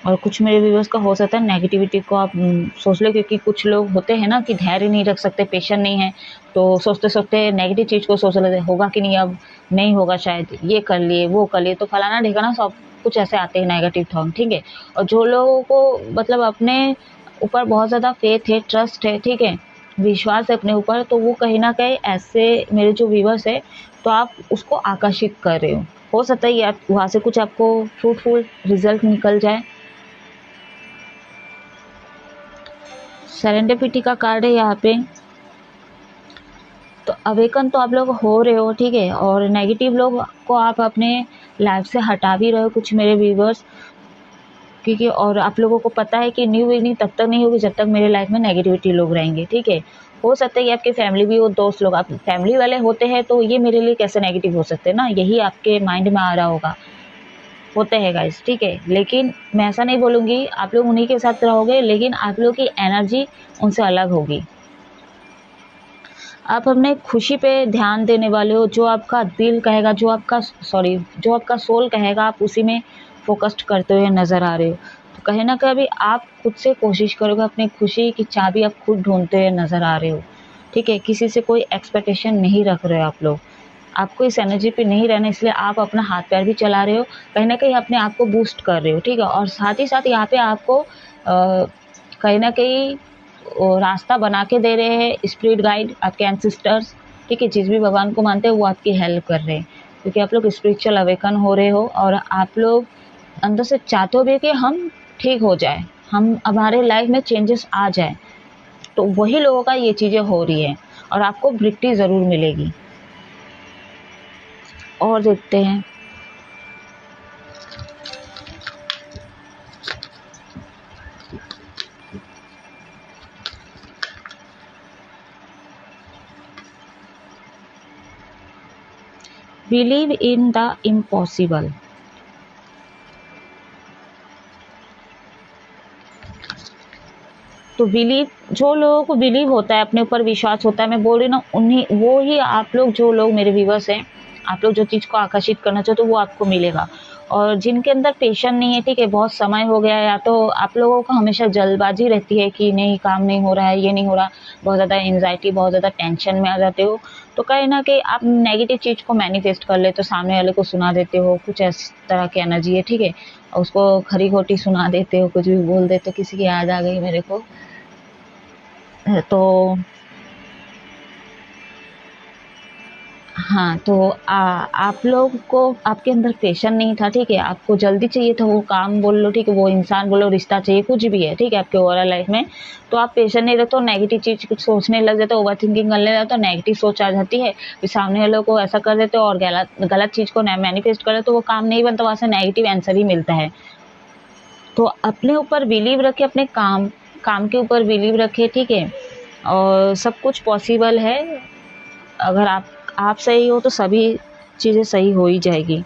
और कुछ मेरे व्यूअर्स का हो सकता है नेगेटिविटी को आप सोच लो, क्योंकि कुछ लोग होते हैं ना कि धैर्य नहीं रख सकते, पेशेंस नहीं है, तो सोचते-सोचते नेगेटिव चीज़ को सोच लेते हैं, होगा कि नहीं, अब नहीं होगा शायद, ये कर लिए, वो कर लिए, तो फलाना-ढिकाना सब कुछ ऐसे आते हैं नेगेटिव थॉट, ठीक है। और जो लोगों को मतलब अपने ऊपर बहुत ज़्यादा फेथ है, ट्रस्ट है, ठीक है, विश्वास है अपने ऊपर, तो वो कहीं न कहीं ऐसे मेरे जो व्यूअर्स है, तो आप उसको आकर्षित कर रहे हो। हो सकता है ये आप वहाँ से कुछ आपको फ्रूटफुल रिज़ल्ट निकल जाए। सेरेंडिपिटी का कार्ड है यहाँ पे। तो अवेकन तो आप लोग हो रहे हो, ठीक है, और नेगेटिव लोग को आप अपने लाइफ से हटा भी रहे हो कुछ मेरे व्यूअर्स, क्योंकि और आप लोगों को पता है कि न्यू बिगनिंग तब तक नहीं होगी जब तक मेरे लाइफ में नेगेटिविटी लोग रहेंगे, ठीक है। हो सकता है कि आपकी फैमिली भी हो, दोस्त लोग, आप फैमिली वाले होते हैं तो ये मेरे लिए कैसे नेगेटिव हो सकते हैं ना, यही आपके माइंड में आ रहा होगा, होते हैं गाइस, ठीक है। लेकिन मैं ऐसा नहीं बोलूँगी आप लोग उन्हीं के साथ रहोगे, लेकिन आप लोग की एनर्जी उनसे अलग होगी। आप अपने खुशी पे ध्यान देने वाले हो, जो आपका दिल कहेगा, जो आपका सोल कहेगा, आप उसी में फ़ोकस्ड करते हुए नज़र आ रहे हो। तो कहीं न कहीं आप खुद से कोशिश करोगे, अपनी खुशी की चाबी आप खुद ढूँढते हुए नज़र आ रहे हो, ठीक है। किसी से कोई एक्सपेक्टेशन नहीं रख रहे हो आप लोग। आपको इस एनर्जी पे नहीं रहना, इसलिए आप अपना हाथ-पैर भी चला रहे हो, कहीं न कहीं अपने आप को बूस्ट कर रहे हो, ठीक है। और साथ ही साथ यहाँ पे आपको कहीं न कहीं रास्ता बना के दे रहे हैं स्पिरिट गाइड, आपके एंसेस्टर्स, ठीक है, जिस भी भगवान को मानते हैं वो आपकी हेल्प कर रहे हैं, क्योंकि आप लोग स्पिरिचुअल अवेकन हो रहे हो, और आप लोग अंदर से चाहते हो भी कि हम ठीक हो जाए, हम हमारे लाइफ में चेंजेस आ जाए। तो वही लोगों का ये चीज़ें हो रही है, और आपको विक्ट्री ज़रूर मिलेगी। और देखते हैं, बिलीव इन द इम्पॉसिबल। तो बिलीव, जो लोगों को बिलीव होता है, अपने ऊपर विश्वास होता है, मैं बोल रही ना, उन्हीं वो ही आप लोग, जो लोग मेरे व्यूअर्स हैं, आप लोग जो चीज़ को आकर्षित करना चाहते हो वो आपको मिलेगा। और जिनके अंदर पेशेंस नहीं है, ठीक है, बहुत समय हो गया है, या तो आप लोगों को हमेशा जल्दबाजी रहती है कि नहीं काम नहीं हो रहा है, ये नहीं हो रहा, बहुत ज़्यादा एंजाइटी, बहुत ज़्यादा टेंशन में आ जाते हो, तो कहीं ना कहीं आप नेगेटिव चीज़ को मैनिफेस्ट कर लेते हो, सामने वाले को सुना देते हो, कुछ इस तरह की एनर्जी है, ठीक है, और उसको खरी खोटी सुना देते हो, कुछ भी बोल देते हो, किसी की याद आ गई मेरे को, तो हाँ, तो आप लोग को आपके अंदर पैशन नहीं था, ठीक है, आपको जल्दी चाहिए था वो काम बोल लो, ठीक है, वो इंसान बोलो, रिश्ता चाहिए, कुछ भी है, ठीक है, आपके ओवरऑल लाइफ में, तो आप पैशन नहीं रहते तो नेगेटिव चीज़ कुछ सोचने लग जाते हो, ओवर थिंकिंग करने लगते हो, नेगेटिव सोच आ जाती है, फिर सामने वालों को ऐसा कर देते हो और गलत गलत चीज़ को मैनिफेस्ट कर देते तो वो काम नहीं बनता, वहाँ से नेगेटिव आंसर ही मिलता है। तो अपने ऊपर बिलीव रखे, अपने काम काम के ऊपर बिलीव रखे, ठीक है, और सब कुछ पॉसिबल है। अगर आप सही हो तो सभी चीज़ें सही हो ही जाएगी।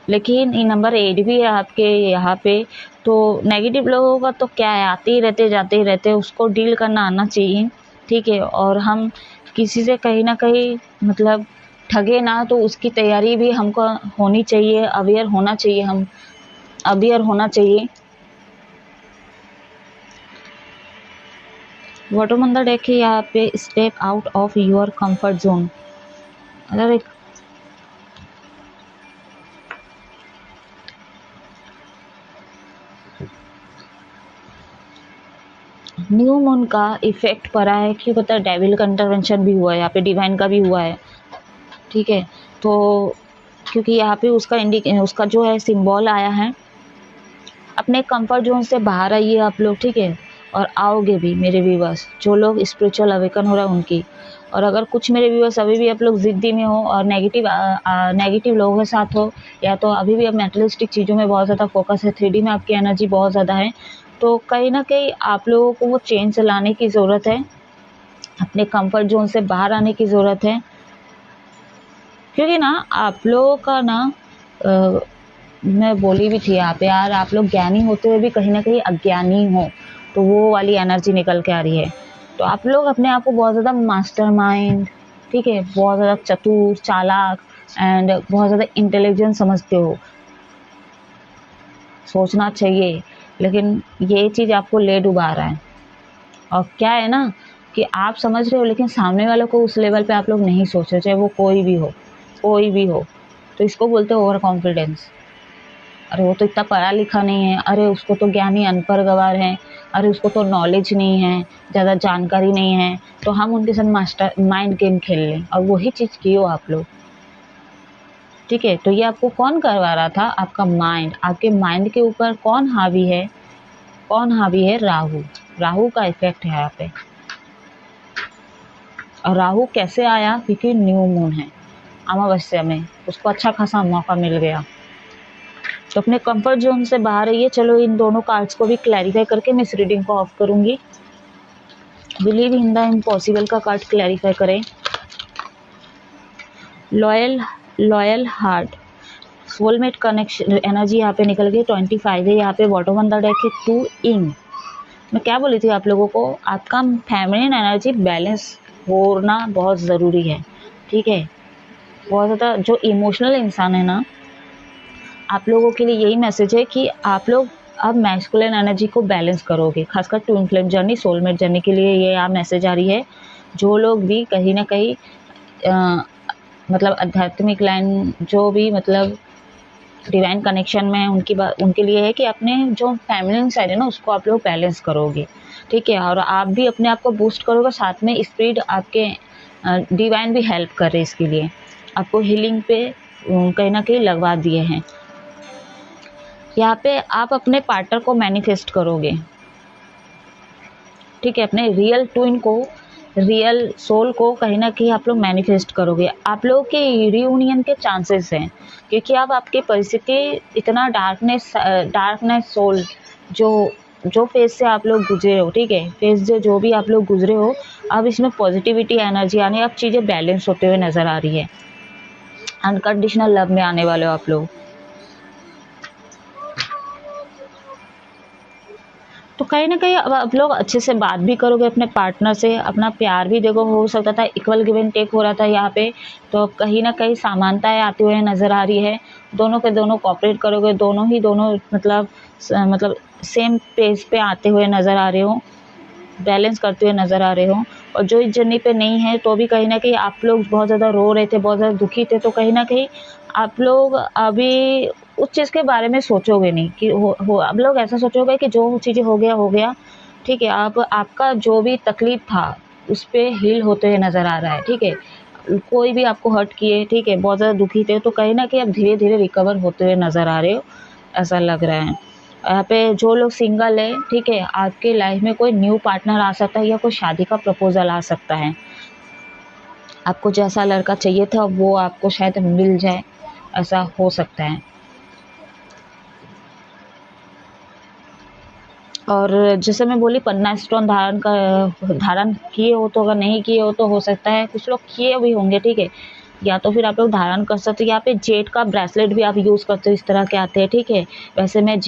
लेकिन ये नंबर 8 भी है आपके यहाँ पे, तो नेगेटिव लोगों का तो क्या है, आते ही रहते जाते ही रहते, उसको डील करना आना चाहिए, ठीक है, और हम किसी से कहीं ना कहीं मतलब ठगे ना, तो उसकी तैयारी भी हमको होनी चाहिए, अवेयर होना चाहिए, हम अवेयर होना चाहिए। बॉटम ऑन द डेक है यहाँ पे, step out of your comfort zone. अगर एक न्यू मून का इफेक्ट पड़ा है कि पता है, डेविल का इंटरवेंशन भी हुआ है यहाँ पे, डिवाइन का भी हुआ है, ठीक है, तो क्योंकि यहाँ पे उसका जो है सिंबल आया है, अपने कंफर्ट जोन से बाहर आइए आप लोग, ठीक है, और आओगे भी मेरे व्यूअर्स, जो लोग स्पिरिचुअल अवेकन हो रहा है उनकी, और अगर कुछ मेरे व्यूअर्स अभी भी आप लोग ज़िद्दी में हो और नेगेटिव लोगों के साथ हो, या तो अभी भी अब मेटलिस्टिक चीज़ों में बहुत ज़्यादा फोकस है, 3D में आपकी एनर्जी बहुत ज़्यादा है, तो कहीं ना कहीं आप लोगों को वो चेंज लाने की ज़रूरत है, अपने कंफर्ट जोन से बाहर आने की ज़रूरत है, क्योंकि ना आप लोगों का ना अ, मैं बोली भी थी यहाँ पे यार, आप लोग ज्ञानी होते हुए भी कहीं ना कहीं अज्ञानी हो, तो वो वाली एनर्जी निकल के आ रही है। तो आप लोग अपने आप को बहुत ज़्यादा मास्टरमाइंड, ठीक है, बहुत ज़्यादा चतुर चालाक एंड बहुत ज़्यादा इंटेलिजेंट समझते हो, सोचना चाहिए, लेकिन ये चीज़ आपको ले डुबा रहा है। और क्या है ना कि आप समझ रहे हो, लेकिन सामने वालों को उस लेवल पे आप लोग नहीं सोच रहे, चाहे वो कोई भी हो, कोई भी हो, तो इसको बोलते हो ओवर कॉन्फिडेंस। अरे वो तो इतना पढ़ा लिखा नहीं है, अरे उसको तो ज्ञानी अनपढ़ गवार है, अरे उसको तो नॉलेज नहीं है, ज़्यादा जानकारी नहीं है, तो हम उनके साथ मास्टर माइंड गेम खेल लें, और वही चीज़ की हो आप लोग, ठीक है, तो ये आपको कौन करवा रहा था, आपका माइंड, आपके माइंड के ऊपर कौन हावी है, कौन हावी है, राहु, राहु का इफेक्ट है यहाँ पे। और राहु कैसे आया, क्योंकि न्यू मून है, अमावस्या में उसको अच्छा खासा मौका मिल गया, तो अपने कंफर्ट जोन से बाहर रहिए। चलो इन दोनों कार्ड्स को भी क्लैरिफाई करके मैं इस रीडिंग को ऑफ करूंगी। बिलीव इन द इम्पॉसिबल का कार्ड क्लैरिफाई करें। Loyal loyal heart, soulmate connection energy यहाँ पे निकल गई, 25 है यहाँ पे, बॉटम ऑन द डेक है 2 इंग। मैं क्या बोली थी आप लोगों को, आपका फेमिनिन एनर्जी बैलेंस होना बहुत ज़रूरी है, ठीक है, बहुत ज़्यादा जो इमोशनल इंसान है ना, आप लोगों के लिए यही मैसेज है कि आप लोग अब मैस्कुलिन एनर्जी को बैलेंस करोगे, खासकर twin flame journey, soulmate journey के लिए ये आप मैसेज आ रही है। जो लोग भी कहीं ना कहीं मतलब आध्यात्मिक लाइन, जो भी मतलब डिवाइन कनेक्शन में उनके लिए है कि अपने जो फैमिली साइड है ना उसको आप लोग बैलेंस करोगे, ठीक है, और आप भी अपने आप को बूस्ट करोगे, साथ में स्पिरिट आपके डिवाइन भी हेल्प कर रहे हैं इसके लिए, आपको हीलिंग पे कहीं ना कहीं लगवा दिए हैं। यहाँ पे आप अपने पार्टनर को मैनिफेस्ट करोगे, ठीक है, अपने रियल ट्विन को, रियल सोल को कहीं ना कहीं आप लोग मैनिफेस्ट करोगे। आप लोगों के रियूनियन के चांसेस हैं, क्योंकि अब आपकी परिस्थिति इतना डार्कनेस सोल जो जो फेज से आप लोग गुजरे हो, ठीक है, फेज जो भी आप लोग गुजरे हो, अब इसमें पॉजिटिविटी एनर्जी आने, अब चीज़ें बैलेंस होते हुए नजर आ रही है, अनकंडीशनल लव में आने वाले हो आप लोग। तो कहीं न कहीं अब आप लोग अच्छे से बात भी करोगे अपने पार्टनर से, अपना प्यार भी देखो, हो सकता था इक्वल गिव एंड टेक हो रहा था यहाँ पे, तो कहीं न कहीं समानताएँ आती हुई नज़र आ रही है। दोनों के दोनों कोऑपरेट करोगे, दोनों ही दोनों मतलब सेम पेज पे आते हुए नज़र आ रहे हो, बैलेंस करते हुए नज़र आ रहे हो। और जो इस जर्नी पे नहीं है, तो भी कहीं न कहीं आप लोग बहुत ज़्यादा रो रहे थे, बहुत ज़्यादा दुखी थे, तो कहीं न कहीं आप लोग अभी उस चीज़ के बारे में सोचोगे नहीं कि हो आप लोग ऐसा सोचोगे कि जो चीज़ें हो गया, ठीक है? अब आपका जो भी तकलीफ़ था, उस पे हील होते हुए नज़र आ रहा है, ठीक है? कोई भी आपको हर्ट किए, ठीक है? बहुत ज़्यादा दुखी थे, तो कहीं न कहीं आप धीरे-धीरे रिकवर होते हुए नज़र आ रहे हो, ऐसा लग रहा है। यहाँ पे जो लोग सिंगल है, ठीक है? आपके लाइफ़ में कोई न्यू पार्टनर आ सकता है या कोई शादी का प्रपोज़ल आ सकता है। आपको जैसा लड़का चाहिए था, वो आपको शायद मिल जाए, ऐसा हो सकता है। और जैसे मैं बोली, पन्ना स्टोन धारण किए हो, तो अगर नहीं किए हो तो हो सकता है कुछ लोग किए भी होंगे, ठीक है? या तो फिर आप लोग धारण कर सकते हो, यहाँ पे जेड का ब्रेसलेट भी आप यूज़ करते हो, इस तरह के आते हैं, ठीक है? वैसे मैं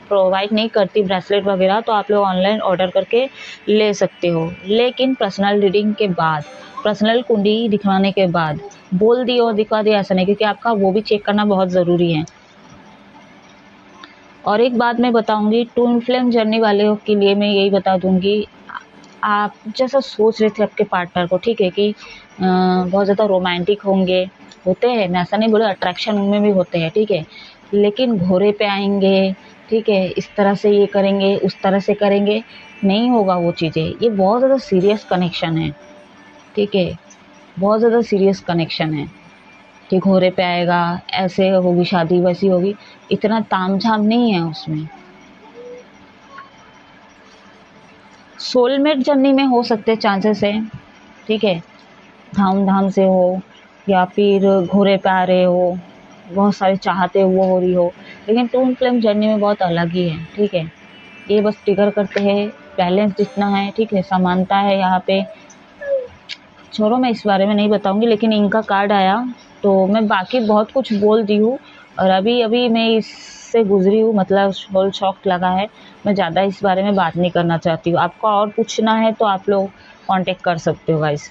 प्रोवाइड नहीं करती ब्रेसलेट वगैरह, तो आप लोग ऑनलाइन ऑर्डर करके ले सकते हो। लेकिन पर्सनल रीडिंग के बाद, पर्सनल कुंडली दिखवाने के बाद, बोल दिए और दिखवा दिया ऐसा नहीं, क्योंकि आपका वो भी चेक करना बहुत ज़रूरी है। और एक बात मैं बताऊँगी, ट्विन फ्लेम जर्नी वालों के लिए मैं यही बता दूँगी, आप जैसा सोच रहे थे आपके पार्टनर को, ठीक है, कि बहुत ज़्यादा रोमांटिक होंगे, होते हैं, मैं ऐसा नहीं बोला, अट्रैक्शन उनमें भी होते हैं, ठीक है, लेकिन घोड़े पे आएंगे, ठीक है, इस तरह से ये करेंगे, उस तरह से करेंगे, नहीं होगा वो चीज़ें। ये बहुत ज़्यादा सीरियस कनेक्शन है, ठीक है, बहुत ज़्यादा सीरियस कनेक्शन है कि घोड़े पे आएगा, ऐसे होगी शादी, वैसी होगी, इतना तामझाम नहीं है उसमें। सोलमेट जर्नी में हो सकते चांसेस है, ठीक है, धाम-धाम से हो या फिर घोड़े पे आ रहे हो, बहुत सारी चाहते वो हो रही हो, लेकिन ट्विन फ्लेम जर्नी में बहुत अलग ही है, ठीक है। ये बस ट्रिगर करते हैं, बैलेंस जितना है, ठीक है, समानता है यहाँ पे। छोड़ो, मैं इस बारे में नहीं बताऊँगी, लेकिन इनका कार्ड आया, तो मैं बाकी बहुत कुछ बोल दी हूँ और अभी मैं इससे गुज़री हूँ, मतलब होल शॉक लगा है। मैं ज़्यादा इस बारे में बात नहीं करना चाहती हूँ। आपको और पूछना है तो आप लोग कॉन्टैक्ट कर सकते हो गाइस।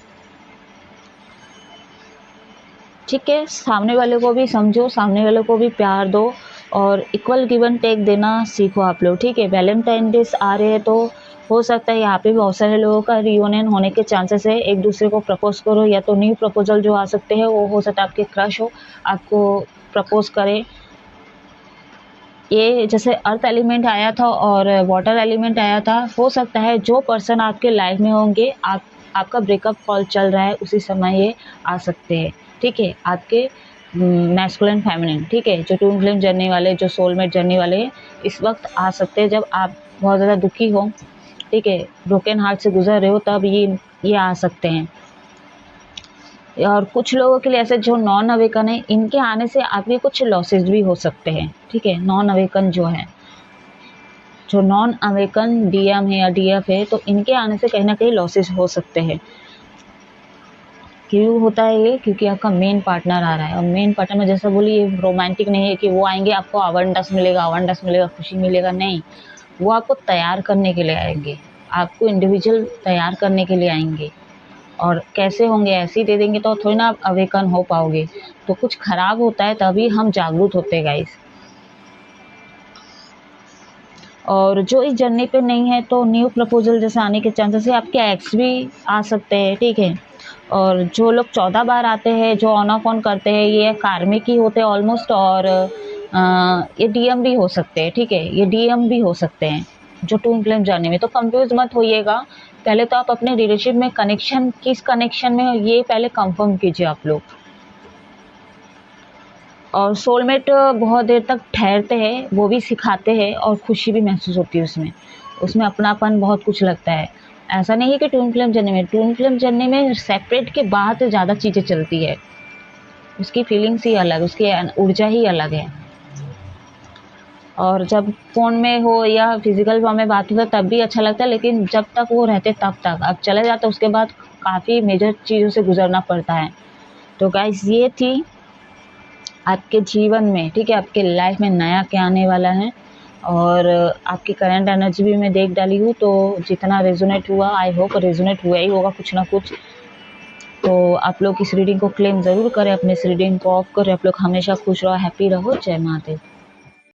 ठीक है, सामने वाले को भी समझो, सामने वाले को भी प्यार दो और इक्वल गिव एंड टेक देना सीखो आप लोग, ठीक है। वैलेंटाइन डेज आ रहे हैं, तो हो सकता है यहाँ पे बहुत सारे लोगों का रियूनियन होने के चांसेस है। एक दूसरे को प्रपोज करो, या तो न्यू प्रपोजल जो आ सकते हैं वो हो सकता है आपके क्रश हो, आपको प्रपोज करे। ये जैसे अर्थ एलिमेंट आया था और वाटर एलिमेंट आया था, हो सकता है जो पर्सन आपके लाइफ में होंगे, आपका ब्रेकअप कॉल चल रहा है, उसी समय ये आ सकते हैं, ठीक है। आपके मैस्कुलिन फेमिनिन, ठीक है, जो ट्विन फ्लेम जर्नी वाले, जो सोलमेट जर्नी वाले इस वक्त आ सकते हैं, जब आप बहुत ज़्यादा दुखी हो, ठीक है, ब्रोकन हार्ट से गुजर रहे हो, तब ये आ सकते हैं। और कुछ लोगों के लिए ऐसे जो नॉन अवेकन है, इनके आने से आपके कुछ लॉसेस भी हो सकते हैं, ठीक है। नॉन अवेकन जो है, जो नॉन अवेकन डीएम है या डीएफ है, तो इनके आने से कहीं ना कहीं लॉसेस हो सकते हैं। क्यों होता है ये? क्योंकि आपका मेन पार्टनर आ रहा है, और मेन पार्टनर में जैसा बोली, ये रोमांटिक नहीं है कि वो आएंगे आपको अवंडस मिलेगा, खुशी मिलेगा, नहीं। वो आपको तैयार करने के लिए आएंगे, आपको इंडिविजुअल तैयार करने के लिए आएंगे। और कैसे होंगे? ऐसे ही दे देंगे तो थोड़ी ना आप अवेकन हो पाओगे। तो कुछ खराब होता है तभी हम जागरूक होते हैं गाइस। और जो इस जर्नी पे नहीं है, तो न्यू प्रपोजल जैसे आने के चांसेस है, आपके एक्स भी आ सकते हैं, ठीक है। और जो लोग 14 बार आते हैं, जो ऑन ऑफ ऑन करते हैं, ये कार्मिक ही होते हैं ऑलमोस्ट। और ये डीएम भी हो सकते हैं, ठीक है, ये डीएम भी हो सकते हैं जो ट्विन फ्लेम जर्नी में। तो कंफ्यूज मत होइएगा, पहले तो आप अपने रिलेशनशिप में कनेक्शन, किस कनेक्शन में हो, ये पहले कंफर्म कीजिए आप लोग। और सोलमेट बहुत देर तक ठहरते हैं, वो भी सिखाते हैं और खुशी भी महसूस होती है उसमें, उसमें अपनापन बहुत कुछ लगता है। ऐसा नहीं है कि ट्विन फ्लेम जर्नी में सेपरेट के बाद ज़्यादा चीज़ें चलती है, उसकी फीलिंग्स ही अलग, उसकी ऊर्जा ही अलग है। और जब फ़ोन में हो या फिजिकल फॉर्म में बात हो तो तब भी अच्छा लगता है, लेकिन जब तक वो रहते तब तक, अब चले जाते उसके बाद काफ़ी मेजर चीज़ों से गुजरना पड़ता है। तो गाइस, ये थी आपके जीवन में, ठीक है, आपके लाइफ में नया क्या आने वाला है, और आपकी करंट एनर्जी भी मैं देख डाली हूँ, तो जितना रेजोनेट हुआ, आई होप रेजोनेट हुआ ही होगा कुछ ना कुछ। तो आप लोग इस रीडिंग को क्लेम ज़रूर करें, अपने इस रीडिंग को ऑफ करें। आप लोग हमेशा खुश रहो, हैप्पी रहो। जय महादेव।